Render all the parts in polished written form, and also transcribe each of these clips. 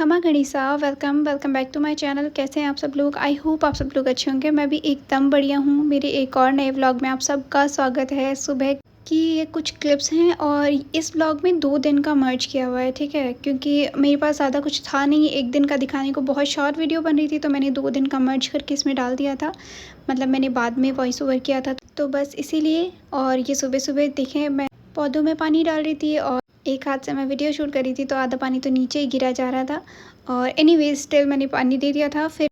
खमा गणिसा welcome back to my channel. कैसे हैं आप सब लोग? आई होप आप सब लोग अच्छे होंगे। मैं भी एकदम बढ़िया हूँ। मेरे एक और नए व्लॉग में आप सबका स्वागत है। सुबह की ये कुछ क्लिप्स हैं और इस व्लॉग में 2 दिन का मर्ज किया हुआ है, ठीक है, क्योंकि मेरे पास ज़्यादा कुछ था नहीं। एक दिन का दिखाने को बहुत शॉर्ट वीडियो बन रही थी, तो मैंने 2 दिन का मर्ज करके इसमें डाल दिया था। मतलब मैंने बाद में वॉइस ओवर किया था, तो बस इसीलिए। और ये सुबह सुबह देखें, मैं पौधों में पानी डाल रही थी और एक हाथ से मैं वीडियो शूट कर रही थी, तो आधा पानी तो नीचे ही गिरा जा रहा था। और एनीवेज स्टिल मैंने पानी दे दिया था। फिर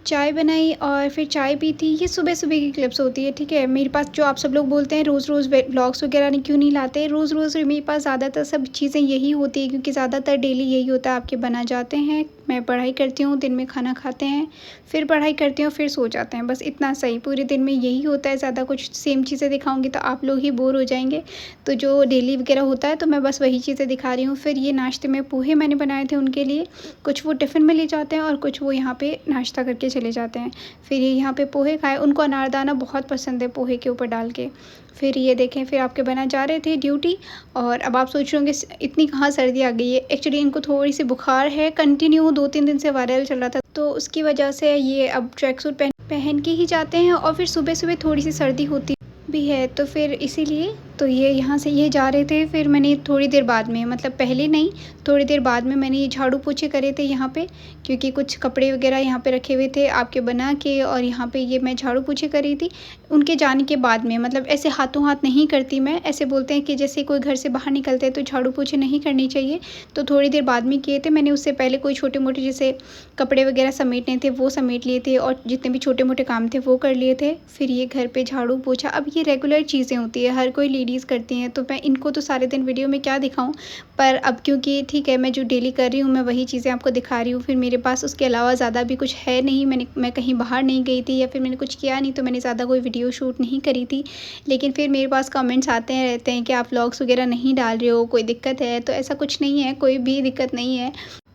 चाय बनाई और फिर चाय पी थी। ये सुबह सुबह की क्लिप्स होती है, ठीक है। मेरे पास जो आप सब लोग बोलते हैं रोज़ रोज़ व्लॉग्स वगैरह नहीं क्यों नहीं लाते, रोज़ रोज़ मेरे पास ज़्यादातर सब चीज़ें यही होती है, क्योंकि ज़्यादातर डेली यही होता है। आपके बना जाते हैं, मैं पढ़ाई करती हूँ, दिन में खाना खाते हैं, फिर पढ़ाई करती हूँ, फिर सो जाते हैं, बस इतना सही। पूरे दिन में यही होता है। ज़्यादा कुछ सेम चीज़ें दिखाऊंगी तो आप लोग ही बोर हो जाएंगे। तो जो डेली वगैरह होता है तो मैं बस वही चीज़ें दिखा रही हूँ। फिर ये नाश्ते में पोहे मैंने बनाए थे उनके लिए। कुछ वो टिफ़िन में ले जाते हैं और कुछ वो यहाँ पे नाश्ता करके चले जाते हैं। फिर ये यहाँ पे पोहे खाए। उनको अनारदाना बहुत पसंद है पोहे के ऊपर डाल के। फिर ये देखें, फिर आपके बना जा रहे थे ड्यूटी। और अब आप सोच रहे होंगे इतनी कहाँ सर्दी आ गई है। एक्चुअली इनको थोड़ी सी बुखार है, कंटिन्यू 2-3 दिन से वायरल चल रहा था, तो उसकी वजह से ये अब ट्रैक सूट पहन के ही जाते हैं। और फिर सुबह सुबह थोड़ी सी सर्दी होती भी है, तो फिर इसीलिए तो ये यहाँ से ये जा रहे थे। फिर मैंने थोड़ी देर बाद में, मतलब पहले नहीं, थोड़ी देर बाद में मैंने ये झाड़ू पोछे करे थे यहाँ पे, क्योंकि कुछ कपड़े वगैरह यहाँ पे रखे हुए थे आपके बना के। और यहाँ पे ये मैं झाड़ू पोछे कर रही थी उनके जाने के बाद में। मतलब ऐसे हाथों हाथ नहीं करती मैं। ऐसे बोलते हैं कि जैसे कोई घर से बाहर निकलते हैं तो झाड़ू पोछे नहीं करनी चाहिए, तो थोड़ी देर बाद में किए थे मैंने। उससे पहले कोई छोटे मोटे जैसे कपड़े वगैरह समेटने थे वो समेट लिए थे, और जितने भी छोटे मोटे काम थे वो कर लिए थे। फिर ये घर पे झाड़ू पोछा, अब ये रेगुलर चीज़ें होती है, हर कोई लेडीज़ करती हैं, तो मैं इनको तो सारे दिन वीडियो में क्या दिखाऊं। पर अब क्योंकि ठीक है, मैं जो डेली कर रही हूँ मैं वही चीज़ें आपको दिखा रही हूँ। फिर मेरे पास उसके अलावा ज़्यादा भी कुछ है नहीं। मैं कहीं बाहर नहीं गई थी या फिर मैंने कुछ किया नहीं, तो मैंने ज़्यादा कोई वीडियो शूट नहीं करी थी। लेकिन फिर मेरे पास कमेंट्स आते हैं रहते हैं कि आप व्लॉग्स वगैरह नहीं डाल रहे हो, कोई दिक्कत है? तो ऐसा कुछ नहीं है, कोई भी दिक्कत नहीं है।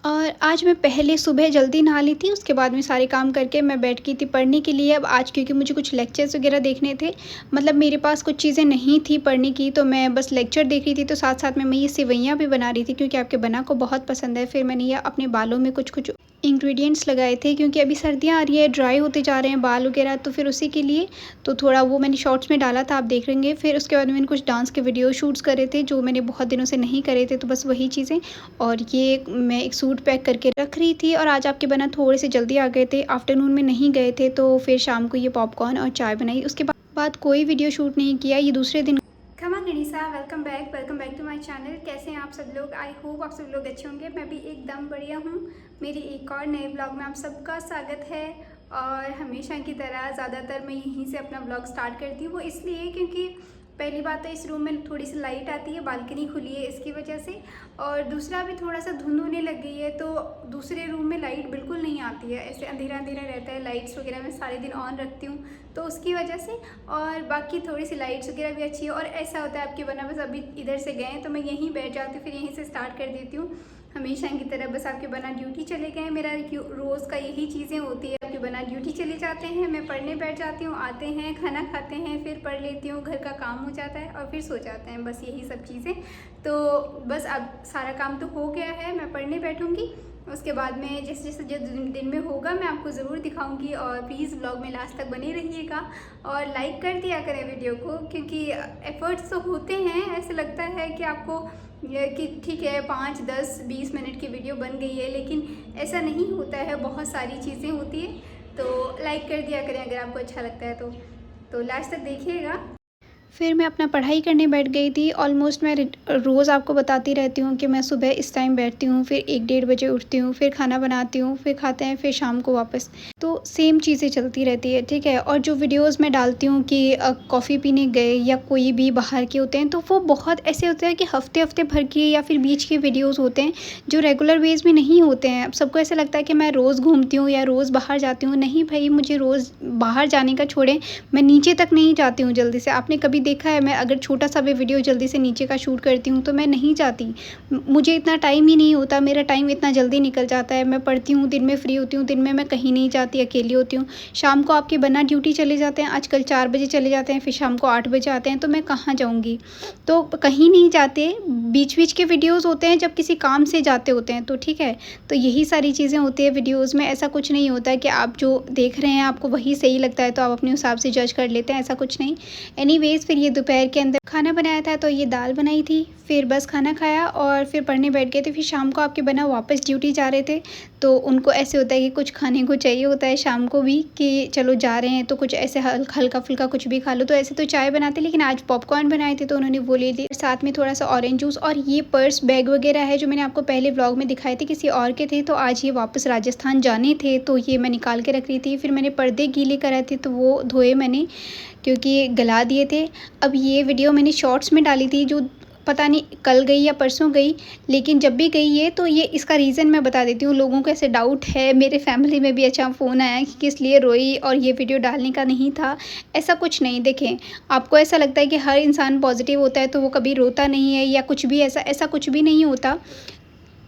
और आज मैं पहले सुबह जल्दी नहा ली थी, उसके बाद में सारे काम करके मैं बैठ गई थी पढ़ने के लिए। अब आज क्योंकि मुझे कुछ लेक्चर्स वगैरह देखने थे, मतलब मेरे पास कुछ चीज़ें नहीं थी पढ़ने की, तो मैं बस लेक्चर देख रही थी। तो साथ साथ में मैं ये सेवइयाँ भी बना रही थी, क्योंकि आपके बना को बहुत पसंद है। फिर मैंने ये अपने बालों में कुछ कुछ इंग्रेडिएंट्स लगाए थे, क्योंकि अभी सर्दियाँ आ रही है, ड्राई होते जा रहे हैं बाल वगैरह, तो फिर उसी के लिए तो थोड़ा वो मैंने शॉर्ट्स में डाला था, आप देख लेंगे। फिर उसके बाद मैंने कुछ डांस के वीडियो शूट्स करे थे जो मैंने बहुत दिनों से नहीं करे थे, तो बस वही चीज़ें। और ये मैं एक सूट पैक करके रख रही थी। और आज आपके बना थोड़े से जल्दी आ गए थे, आफ्टरनून में नहीं गए थे, तो फिर शाम को ये पॉपकॉर्न और चाय बनाई। उसके बाद कोई वीडियो शूट नहीं किया। ये दूसरे दिन। खमा गणिसा welcome back to my channel. कैसे हैं आप सब लोग? आई होप आप सब लोग अच्छे होंगे। मैं भी एकदम बढ़िया हूँ। मेरी एक और नए ब्लॉग में आप सबका स्वागत है। और हमेशा की तरह ज़्यादातर मैं यहीं से अपना ब्लॉग स्टार्ट करती हूँ, वो इसलिए क्योंकि पहली बात तो इस रूम में थोड़ी सी लाइट आती है, बालकनी खुली है इसकी वजह से। और दूसरा भी थोड़ा सा धुंध होने लग गई है, तो दूसरे रूम में लाइट बिल्कुल नहीं आती है, ऐसे अंधेरा अंधेरा रहता है। लाइट्स वगैरह मैं सारे दिन ऑन रखती हूँ, तो उसकी वजह से। और बाकी थोड़ी सी लाइट्स वगैरह भी अच्छी है। और ऐसा होता है आपके बना, बस अभी इधर से गए तो मैं यहीं बैठ जाती हूँ, फिर यहीं से स्टार्ट कर देती हूँ हमेशा की तरह। बस आपके बना ड्यूटी चले गए, मेरा रोज़ का यही चीज़ें होती है। आपके बना ड्यूटी चले जाते हैं, मैं पढ़ने बैठ जाती हूँ, आते हैं, खाना खाते हैं, फिर पढ़ लेती हूँ, घर का काम हो जाता है और फिर सो जाते हैं, बस यही सब चीज़ें। तो बस अब सारा काम तो हो गया है, मैं पढ़ने बैठूँगी। उसके बाद में जैसे जैसे जो दिन में होगा मैं आपको ज़रूर दिखाऊंगी। और प्लीज़ ब्लॉग में लास्ट तक बने रहिएगा और लाइक कर दिया करें वीडियो को, क्योंकि एफ़र्ट्स तो होते हैं। ऐसे लगता है कि आपको कि ठीक है 5, 10, 20 मिनट की वीडियो बन गई है, लेकिन ऐसा नहीं होता है, बहुत सारी चीज़ें होती है। तो लाइक कर दिया करें अगर आपको अच्छा लगता है तो लास्ट तक देखिएगा। फिर मैं अपना पढ़ाई करने बैठ गई थी। ऑलमोस्ट मैं रोज़ आपको बताती रहती हूँ कि मैं सुबह इस टाइम बैठती हूँ, फिर 1-1:30 बजे उठती हूँ, फिर खाना बनाती हूँ, फिर खाते हैं, फिर शाम को वापस। तो सेम चीज़ें चलती रहती है, ठीक है। और जो वीडियोस मैं डालती हूँ कि कॉफ़ी पीने गए या कोई भी बाहर के होते हैं, तो वो बहुत ऐसे होते हैं कि हफ्ते हफ्ते भर के या फिर बीच के वीडियोज़ होते हैं, जो रेगुलर वेज में नहीं होते हैं। अब सबको ऐसा लगता है कि मैं रोज़ घूमती हूँ या रोज़ बाहर जाती हूँ। नहीं भाई, मुझे रोज़ बाहर जाने का छोड़ें, मैं नीचे तक नहीं जाती हूँ जल्दी से। आपने कभी कभी देखा है मैं अगर छोटा-सा भी वीडियो जल्दी से नीचे का शूट करती हूँ तो मैं नहीं जाती। मुझे इतना टाइम ही नहीं होता, मेरा टाइम इतना जल्दी निकल जाता है। मैं पढ़ती हूँ, दिन में फ्री होती हूँ, दिन में मैं कहीं नहीं जाती, अकेली होती हूँ। शाम को आपके बना ड्यूटी चले जाते हैं, आजकल 4 बजे चले जाते हैं, फिर शाम को 8 बजे आते हैं, तो मैं कहाँ जाऊँगी? तो कहीं नहीं जाते, बीच-बीच के वीडियोज़ होते हैं जब किसी काम से जाते होते हैं तो ठीक है। तो यही सारी चीज़ें होती हैं वीडियोज़ में, ऐसा कुछ नहीं होता है कि आप जो देख रहे हैं आपको वही सही लगता है तो आप अपने हिसाब से जज कर लेते हैं, ऐसा कुछ नहीं। एनीवेज़ फिर ये दोपहर के अंदर खाना बनाया था तो ये दाल बनाई थी, फिर बस खाना खाया और फिर पढ़ने बैठ गए थे। फिर शाम को आपके बना वापस ड्यूटी जा रहे थे, तो उनको ऐसे होता है कि कुछ खाने को चाहिए होता है शाम को भी कि चलो जा रहे हैं तो कुछ ऐसे हल्का-फुल्का कुछ भी खा लो। तो ऐसे तो चाय बनाते लेकिन आज पॉपकॉर्न बनाए थे तो उन्होंने वो ले लिए, साथ में थोड़ा-सा ऑरेंज जूस। और ये पर्स, बैग वगैरह है जो मैंने आपको पहले व्लॉग में दिखाए थे किसी और के थे, तो आज ये वापस राजस्थान जाने थे तो ये मैं निकाल के रख रही थी। फिर मैंने पर्दे गीले कराए थे तो वो धोए मैंने क्योंकि गला दिए थे। अब ये वीडियो मैंने शॉर्ट्स में डाली थी जो पता नहीं कल गई या परसों गई, लेकिन जब भी गई है तो ये इसका रीज़न मैं बता देती हूँ। लोगों को ऐसे डाउट है, मेरे फैमिली में भी अच्छा फ़ोन आया कि किस लिए रोई और ये वीडियो डालने का नहीं था। ऐसा कुछ नहीं, देखें आपको ऐसा लगता है कि हर इंसान पॉजिटिव होता है तो वो कभी रोता नहीं है या कुछ भी, ऐसा कुछ भी नहीं होता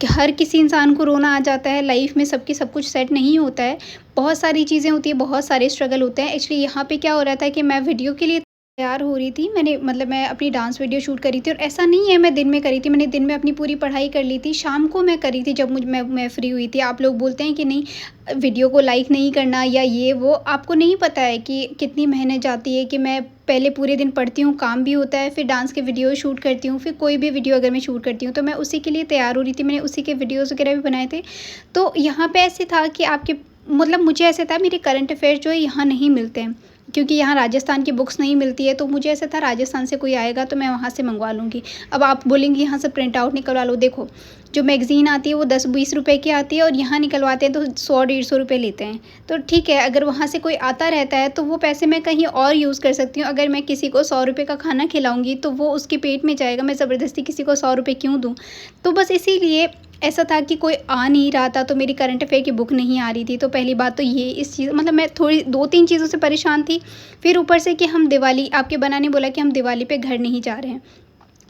कि हर किसी इंसान को रोना आ जाता है। लाइफ में सबकी सब कुछ सेट नहीं होता है, बहुत सारी चीज़ें होती हैं, बहुत सारे स्ट्रगल होते हैं। एक्चुअली यहाँ पे क्या हो रहा था कि मैं वीडियो के लिए तैयार हो रही थी, मैं अपनी डांस वीडियो शूट करी थी और ऐसा नहीं है मैं दिन में करी थी, मैंने दिन में अपनी पूरी पढ़ाई कर ली थी, शाम को मैं करी थी जब मैं फ्री हुई थी। आप लोग बोलते हैं कि नहीं वीडियो को लाइक नहीं करना या ये वो, आपको नहीं पता है कि कितनी मेहनत जाती है कि मैं पहले पूरे दिन पढ़ती हूँ, काम भी होता है, फिर डांस के वीडियो शूट करती हूँ, फिर कोई भी वीडियो अगर मैं शूट करती हूँ तो मैं उसी के लिए तैयार हो रही थी, मैंने उसी के वीडियोज़ वगैरह भी बनाए थे। तो यहाँ पे ऐसे था कि आपके मतलब मुझे ऐसे था मेरे करंट अफेयर जो है यहाँ नहीं मिलते हैं क्योंकि यहाँ राजस्थान की बुक्स नहीं मिलती है, तो मुझे ऐसा था राजस्थान से कोई आएगा तो मैं वहाँ से मंगवा लूँगी। अब आप बोलेंगे यहाँ से प्रिंट आउट निकलवा लो, देखो जो मैगज़ीन आती है वो 10-20 रुपए की आती है और यहाँ निकलवाते हैं तो 100-150 रुपये लेते हैं। तो ठीक है, अगर वहाँ से कोई आता रहता है तो वो पैसे मैं कहीं और यूज़ कर सकती हूँ। अगर मैं किसी को 100 रुपये का खाना खिलाऊँगी तो वो उसके पेट में जाएगा, मैं ज़बरदस्ती किसी को 100 रुपये क्यों दूँ? तो बस इसीलिए ऐसा था कि कोई आ नहीं रहा था तो मेरी करंट अफेयर की बुक नहीं आ रही थी। तो पहली बात तो ये इस चीज़ मतलब मैं थोड़ी 2-3 चीज़ों से परेशान थी। फिर ऊपर से कि हम दिवाली, आपके बना ने बोला कि हम दिवाली पे घर नहीं जा रहे हैं।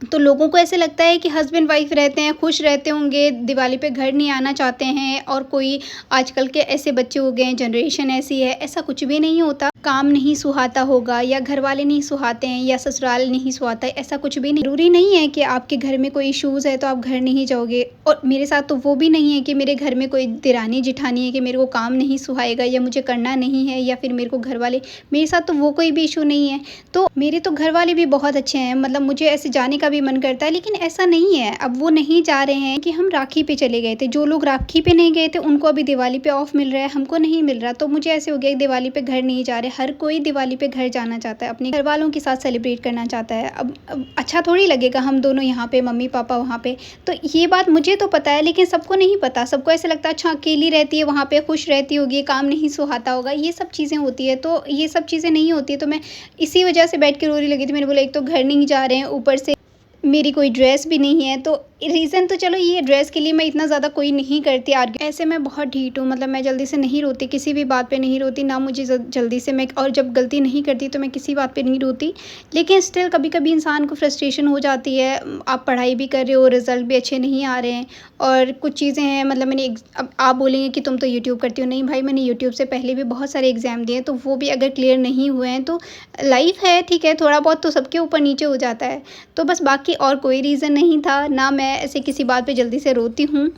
तो लोगों को ऐसे लगता है कि हस्बैंड वाइफ रहते हैं, खुश रहते होंगे, दिवाली पे घर नहीं आना चाहते हैं और कोई आजकल के ऐसे बच्चे हो गए हैं, जनरेशन ऐसी है, ऐसा कुछ भी नहीं होता। काम नहीं सुहाता होगा या घर वाले नहीं सुहाते हैं या ससुराल नहीं सुहाता है, ऐसा कुछ भी नहीं। ज़रूरी नहीं है कि आपके घर में कोई इश्यूज़ है तो आप घर नहीं जाओगे। और मेरे साथ तो वो भी नहीं है कि मेरे घर में कोई दिरानी जिठानी है कि मेरे को काम नहीं सुहाएगा या मुझे करना नहीं है या फिर मेरे को घर वाले, मेरे साथ तो वो कोई भी इशू नहीं है। तो मेरे तो घर वाले भी बहुत अच्छे हैं, मतलब मुझे ऐसे जाने का भी मन करता है, लेकिन ऐसा नहीं है। अब वो नहीं जा रहे हैं कि हम राखी पे चले गए थे, जो लोग राखी पे नहीं गए थे उनको अभी दिवाली पे ऑफ मिल रहा है, हमको नहीं मिल रहा। तो मुझे ऐसे हो गया कि दिवाली पे घर नहीं जा रहे। हर कोई दिवाली पे घर जाना चाहता है, अपने घर वालों के साथ सेलिब्रेट करना चाहता है। अब अच्छा थोड़ी लगेगा हम दोनों यहाँ पे, मम्मी पापा वहाँ पे। तो ये बात मुझे तो पता है लेकिन सबको नहीं पता। सबको ऐसा लगता है अच्छा अकेली रहती है वहाँ पे, खुश रहती होगी, काम नहीं सुहाता होगा, ये सब चीज़ें होती है। तो ये सब चीज़ें नहीं होती है। तो मैं इसी वजह से बैठ के रो रही लगी थी। मैंने बोला एक तो घर नहीं जा रहे हैं, ऊपर से मेरी कोई ड्रेस भी नहीं है। तो रीज़न तो चलो ये ड्रेस के लिए मैं इतना ज़्यादा कोई नहीं करती आर्ग्यू। ऐसे मैं बहुत ढीठ हूँ, मतलब मैं जल्दी से नहीं रोती, किसी भी बात पे नहीं रोती, ना मुझे जल्दी से मैं, और जब गलती नहीं करती तो मैं किसी बात पे नहीं रोती। लेकिन स्टिल कभी कभी इंसान को फ्रस्ट्रेशन हो जाती है। आप पढ़ाई भी कर रहे हो, रिज़ल्ट भी अच्छे नहीं आ रहे हैं और कुछ चीज़ें हैं, मतलब अब आप बोलेंगे कि तुम तो यूट्यूब करती हो। नहीं भाई, मैंने यूट्यूब से पहले भी बहुत सारे एग्ज़ाम दिए तो वो भी अगर क्लियर नहीं हुए हैं तो लाइफ है, ठीक है, थोड़ा बहुत तो सबके ऊपर नीचे हो जाता है। तो बस बाकी और कोई रीज़न नहीं था। ना मैं ऐसे किसी बात पे जल्दी से रोती हूँ,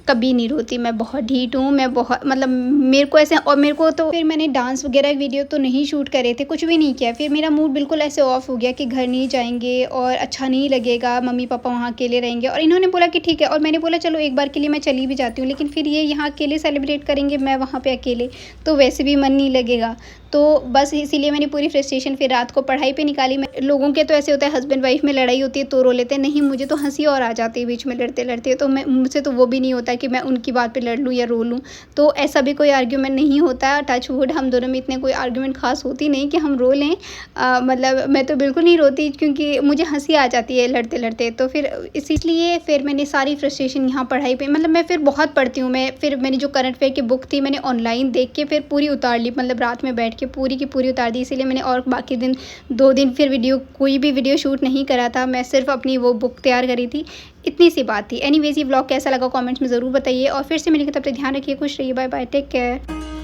कभी नहीं रोती। मैं बहुत ढीठ हूँ, मैं बहुत मतलब मेरे को ऐसे, और मेरे को तो फिर मैंने डांस वगैरह वीडियो तो नहीं शूट करे थे, कुछ भी नहीं किया। फिर मेरा मूड बिल्कुल ऐसे ऑफ हो गया कि घर नहीं जाएंगे और अच्छा नहीं लगेगा, मम्मी पापा वहाँ अकेले रहेंगे। और इन्होंने बोला कि ठीक है, और मैंने बोला चलो एक बार के लिए मैं चली भी जाती हूँ, लेकिन फिर ये यहाँ अकेले सेलिब्रेट करेंगे, मैं वहाँ पर अकेले, तो वैसे भी मन नहीं लगेगा। तो बस इसीलिए मैंने पूरी फ्रस्ट्रेशन फिर रात को पढ़ाई पे निकाली। मैं, लोगों के तो ऐसे होता है हस्बैंड वाइफ में लड़ाई होती है तो रो लेते हैं, नहीं मुझे तो हंसी और आ जाती है बीच में लड़ते लड़ते। तो मैं, मुझसे तो वो भी नहीं होता कि मैं उनकी बात पे लड़ लूँ या रो लूँ। तो ऐसा भी कोई आर्ग्यूमेंट नहीं होता है। टच वुड, हम दोनों में इतने कोई आर्ग्यूमेंट खास होती नहीं कि हम रो लें। मतलब मैं तो बिल्कुल नहीं रोती क्योंकि मुझे हंसी आ जाती है लड़ते लड़ते। तो फिर इसलिए फिर मैंने सारी फ्रस्ट्रेशन यहाँ पढ़ाई पे, मतलब मैं फिर बहुत पढ़ती हूँ। मैंने जो करंट अफेयर की बुक थी मैंने ऑनलाइन देख के फिर पूरी उतार ली, मतलब रात में बैठ के के पूरी की पूरी उतार दी, इसीलिए मैंने और बाकी दिन 2 दिन फिर कोई भी वीडियो शूट नहीं करा था। मैं सिर्फ अपनी वो बुक तैयार करी थी, इतनी सी बात थी। एनीवेज़ ये व्लॉग कैसा लगा कमेंट्स में ज़रूर बताइए और फिर से मिलेंगे, तब तक ध्यान रखिए, खुश रहिए, बाय बाय, टेक केयर।